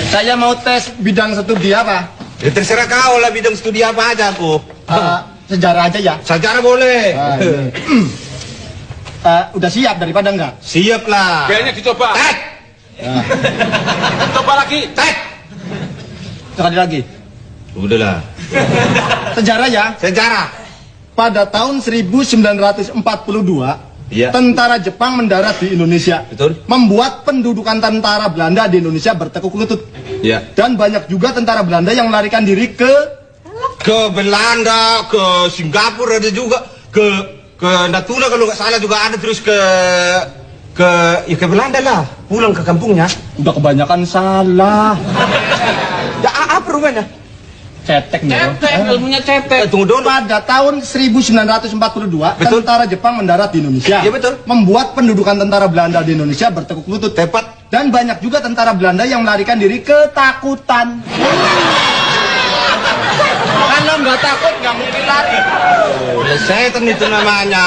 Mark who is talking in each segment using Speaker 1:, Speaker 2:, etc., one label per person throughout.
Speaker 1: Saya mau tes bidang studi apa?
Speaker 2: Ya terserah kau lah bidang studi apa aja aku.
Speaker 1: Sejarah aja ya.
Speaker 2: Sejarah boleh.
Speaker 1: Udah siap daripada enggak?
Speaker 2: Siap lah.
Speaker 3: Kayaknya dicoba.
Speaker 2: Tek.
Speaker 3: Coba lagi.
Speaker 2: Tek.
Speaker 1: Sekali lagi.
Speaker 2: Udahlah.
Speaker 1: Sejarah ya.
Speaker 2: Sejarah.
Speaker 1: Pada tahun 1942,
Speaker 2: Iya.
Speaker 1: tentara Jepang mendarat di Indonesia.
Speaker 2: Betul.
Speaker 1: Membuat pendudukan tentara Belanda di Indonesia bertekuk lutut.
Speaker 2: Iya.
Speaker 1: Dan banyak juga tentara Belanda yang melarikan diri ke
Speaker 2: Belanda, ke Singapura ada juga, ke Natuna kalau nggak salah juga ada, terus ke Belanda lah, pulang ke kampungnya.
Speaker 1: udah kebanyakan salah.
Speaker 2: Ya apa rupanya?
Speaker 1: Cetek
Speaker 3: Ilmunya cetek.
Speaker 2: Tunggu dulu.
Speaker 1: Pada tahun 1942,
Speaker 2: Betul.
Speaker 1: tentara Jepang mendarat di Indonesia.
Speaker 2: Iya, betul.
Speaker 1: Membuat pendudukan tentara Belanda di Indonesia bertekuk lutut.
Speaker 2: Tepat.
Speaker 1: Dan banyak juga tentara Belanda yang melarikan diri ketakutan. Kalau nggak takut nggak mungkin lari.
Speaker 2: Setan itu namanya.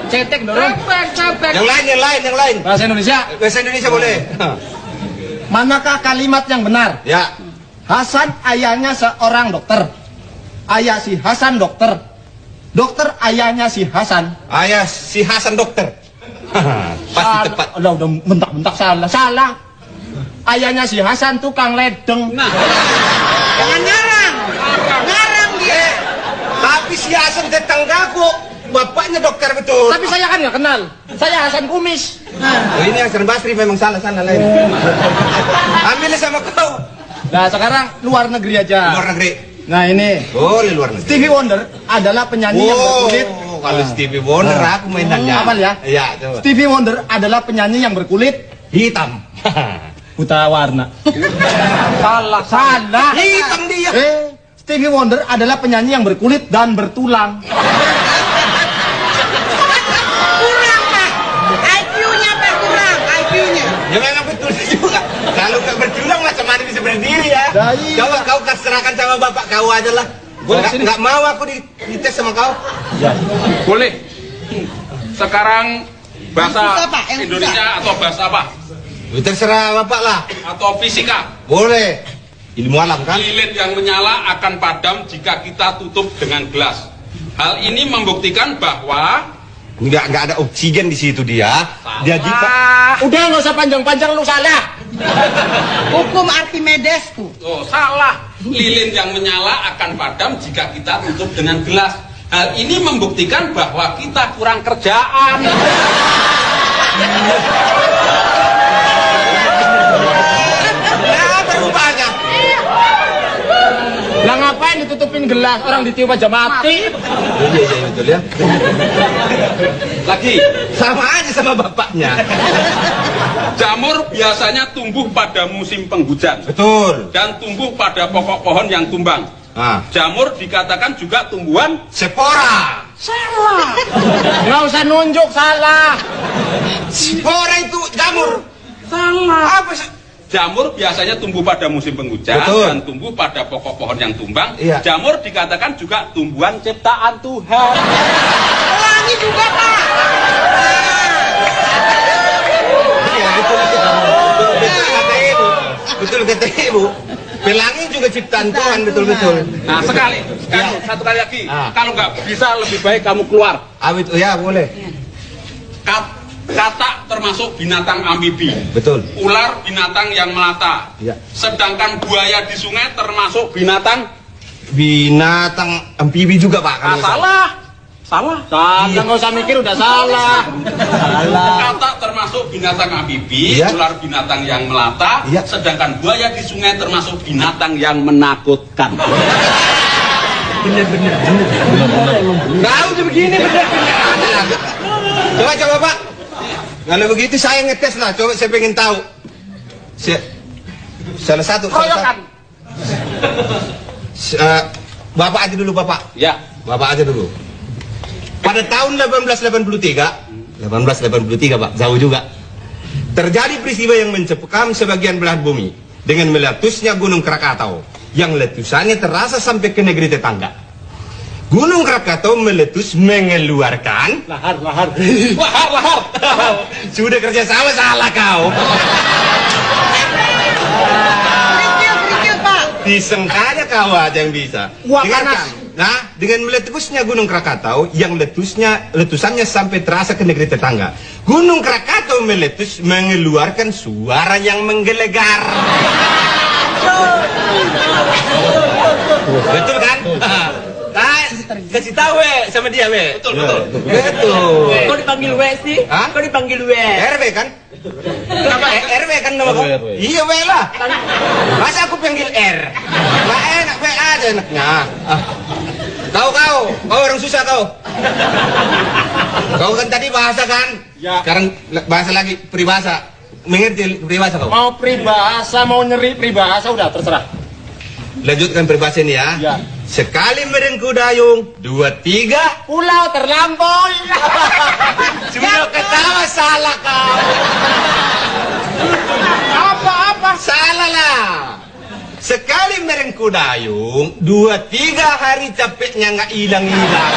Speaker 1: Cetek dorong.
Speaker 3: Cetek.
Speaker 2: Yang lain.
Speaker 1: Bahasa Indonesia.
Speaker 2: Bahasa Indonesia boleh.
Speaker 1: Manakah kalimat yang benar?
Speaker 2: Ya.
Speaker 1: Hasan ayahnya seorang dokter. Ayah si Hasan dokter. Dokter ayahnya si Hasan.
Speaker 2: Ayah si Hasan dokter. Pasti tepat.
Speaker 1: Udah mentak-mentak salah. Ayahnya si Hasan tukang ledeng.
Speaker 2: Jangan ngarang dia. Tapi si Hasan tetanggaku, bapaknya dokter betul.
Speaker 1: Tapi saya kan nggak kenal. Saya Hasan Kumis.
Speaker 2: Oh, ini Hasan Basri memang salah sana lain. Ambilnya sama kau.
Speaker 1: Nah sekarang luar negeri aja.
Speaker 2: Luar negeri.
Speaker 1: Nah ini
Speaker 2: Boleh luar negeri.
Speaker 1: Stevie Wonder adalah penyanyi yang berkulit.
Speaker 2: Kalau Stevie Wonder aku mainannya.
Speaker 1: Hafal ya?
Speaker 2: Iya, coba.
Speaker 1: Stevie Wonder adalah penyanyi yang berkulit
Speaker 2: Hitam.
Speaker 1: buta warna. Salah.
Speaker 2: Hitam dia.
Speaker 1: Stevie Wonder adalah penyanyi yang berkulit dan bertulang.
Speaker 4: Kurang Pak, IQ-nya Pak kurang, IQ-nya.
Speaker 2: Ya memang betul juga. Kalau nggak berjuang macam mana bisa berdiri ya?
Speaker 1: Nah, iya.
Speaker 2: Coba kau serahkan sama bapak kau aja lah. Nggak mau aku dites sama kau.
Speaker 3: Boleh. Sekarang bahasa
Speaker 4: Yang susah, Pak, yang
Speaker 3: Indonesia atau bahasa apa?
Speaker 2: Terserah bapak lah.
Speaker 3: Atau fisika.
Speaker 2: Boleh. Ilmu alam kan?
Speaker 3: Lilin yang menyala akan padam jika kita tutup dengan gelas. Hal ini membuktikan bahwa
Speaker 2: Nggak ada oksigen di situ dia. Jadi
Speaker 1: Udah nggak usah panjang-panjang, lu salah.
Speaker 4: Hukum Archimedes tuh.
Speaker 3: salah. Lilin yang menyala akan padam jika kita tutup dengan gelas. Hal ini membuktikan bahwa kita kurang kerjaan.
Speaker 2: ya berubahnya.
Speaker 1: Lah ngapain ditutupin gelas? Orang ditiup aja mati.
Speaker 2: Iya betul ya.
Speaker 3: Lagi,
Speaker 2: Sama aja sama bapaknya.
Speaker 3: jamur biasanya tumbuh pada musim penghujan
Speaker 2: Betul.
Speaker 3: dan tumbuh pada pokok pohon yang tumbang. Jamur dikatakan juga tumbuhan.
Speaker 2: Spora.
Speaker 1: Nggak usah nunjuk, salah.
Speaker 2: Spora itu jamur.
Speaker 3: Salah.
Speaker 2: Apa sih?
Speaker 3: Jamur biasanya tumbuh pada musim penghujan
Speaker 2: Betul.
Speaker 3: dan tumbuh pada pokok pohon yang tumbang.
Speaker 2: Iya.
Speaker 3: Jamur dikatakan juga tumbuhan ciptaan Tuhan.
Speaker 4: Pelangi juga Pak.
Speaker 2: Iya betul kata ibu. Betul kata ibu. Pelangi juga ciptaan Tuhan betul.
Speaker 3: Nah satu kali lagi. Kalau nggak bisa lebih baik kamu keluar.
Speaker 2: Awit ya boleh.
Speaker 3: Katak termasuk binatang amfibi.
Speaker 2: Betul.
Speaker 3: Ular binatang yang melata.
Speaker 2: Iya.
Speaker 3: Sedangkan buaya di sungai termasuk binatang.
Speaker 2: Amfibi juga Pak. kalau
Speaker 3: Salah. Salah.
Speaker 1: Salah, nggak usah mikir, udah salah.
Speaker 3: Katak termasuk binatang amfibi,
Speaker 2: Iya.
Speaker 3: ular binatang yang melata,
Speaker 2: Iya.
Speaker 3: sedangkan buaya di sungai termasuk binatang yang menakutkan.
Speaker 2: Kau tuh begini bener. Coba Pak. Kalau begitu saya ngetes lah. Coba saya pengen tahu. Salah satu.
Speaker 3: Royokan.
Speaker 2: Bapak aja dulu Bapak.
Speaker 3: Ya.
Speaker 2: Bapak aja dulu. Pada tahun 1883 Pak, jauh juga. Terjadi peristiwa yang mencekam sebagian belahan bumi dengan meletusnya Gunung Krakatau yang letusannya terasa sampai ke negeri tetangga. Gunung Krakatau meletus mengeluarkan
Speaker 1: Lahar.
Speaker 2: Sudah kerja sama salah kau. Disengkanya kau aja yang bisa.
Speaker 1: Wah,
Speaker 2: Dengarkan.
Speaker 1: panas.
Speaker 2: Nah, dengan meletusnya Gunung Krakatau yang letusannya sampai terasa ke negeri tetangga. Gunung Krakatau meletus mengeluarkan suara yang menggelegar. Betul kan? Nah, kasih tahu sama dia,
Speaker 3: Betul, betul.
Speaker 2: Betul.
Speaker 5: Kok dipanggil W sih?
Speaker 2: Hah?
Speaker 5: Kok dipanggil W?
Speaker 2: RW kan? Kenapa RW kan nama kau? Iya W lah. Masa aku panggil R? Nggak enak W aja enaknya. Kau orang susah kau. Kau kan tadi bahasa kan?
Speaker 1: Ya.
Speaker 2: Sekarang bahasa lagi peribahasa. Mengerti peribahasa kau?
Speaker 1: Mau peribahasa, mau nyeri peribahasa, udah terserah.
Speaker 2: Lanjutkan peribahasa ini ya.
Speaker 1: Ya.
Speaker 2: Sekali merengku dayung, 2, 3.
Speaker 1: Pulau terlampaui.
Speaker 2: Sudah ketawa salah kau.
Speaker 1: Apa-apa?
Speaker 2: Salah lah. Sekali merengku dayung, 2, 3 hari capeknya nggak hilang-hilang.